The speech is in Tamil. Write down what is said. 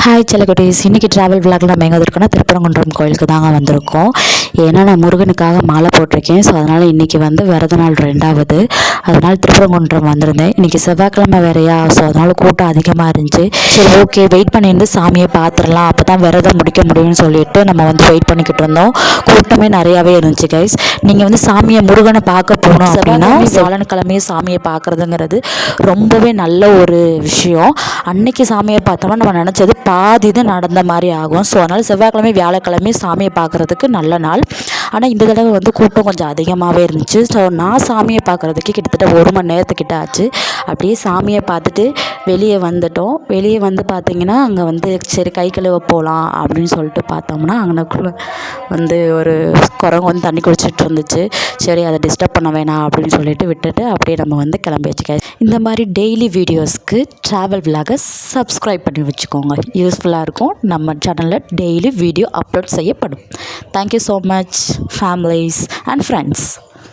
ஹாய் செல்லக்குட்டீஸ், இன்றைக்கி ட்ராவல் விளாக்ல நம்ம எங்கே வந்திருக்கோன்னா திருப்பரங்குன்றம் கோயிலுக்கு தாங்க வந்திருக்கோம். ஏன்னா நான் முருகனுக்காக மாலை போட்டிருக்கேன். ஸோ அதனால் இன்றைக்கி வந்து விரத நாள் 2வது. அதனால் திருப்பரங்குன்றம் வந்திருந்தேன். இன்றைக்கி செவ்வாய்க்கிழமை வேறையா, ஸோ அதனால் கூட்டம் அதிகமாக இருந்துச்சு. சரி, ஓகே, வெயிட் பண்ணியிருந்து சாமியை பார்த்துடலாம், அப்போ தான் விரதம் முடிக்க முடியும்னு சொல்லிட்டு நம்ம வந்து வெயிட் பண்ணிக்கிட்டு இருந்தோம். கூட்டமே நிறையாவே இருந்துச்சு கைஸ். நீங்கள் வந்து சாமியை முருகனை பார்க்க போகணும் அப்படின்னா வியாழக்கிழமையே சாமியை பார்க்குறதுங்கிறது ரொம்பவே நல்ல ஒரு விஷயம். அன்னைக்கு சாமியை பார்த்தோம்னா நம்ம நினச்சது பாதி இது நடந்த மாதிரி ஆகும். ஸோ அதனால் செவ்வாய்க்கிழமை வியாழக்கிழமை சாமியை பார்க்குறதுக்கு நல்ல நாள். ஆனால் இந்த தடவை வந்து கூட்டம் கொஞ்சம் அதிகமாகவே இருந்துச்சு. ஸோ நான் சாமியை பார்க்குறதுக்கு கிட்டத்தட்ட 1 மணி நேரத்துக்கிட்ட ஆச்சு. அப்படியே சாமியை பார்த்துட்டு வெளியே வந்துட்டோம். வெளியே வந்து பார்த்திங்கன்னா அங்கே வந்து சரி கை கழுவ போகலாம் அப்படின்னு சொல்லிட்டு பார்த்தோம்னா அங்கனக்குள்ளே வந்து ஒரு குரங்கு வந்து தண்ணி குடிச்சிட்டு இருந்துச்சு. சரி, அதை டிஸ்டர்ப் பண்ண வேணாம் அப்படின்னு சொல்லிட்டு விட்டுட்டு அப்படியே நம்ம வந்து கிளம்பியாச்சு. இந்த மாதிரி டெய்லி வீடியோஸ்க்கு ட்ராவல் விலாகை சப்ஸ்கிரைப் பண்ணி வச்சுக்கோங்க, யூஸ்ஃபுல்லாக இருக்கும். நம்ம சேனலில் டெய்லி வீடியோ அப்லோட் செய்யப்படும். Thank you so much families and friends.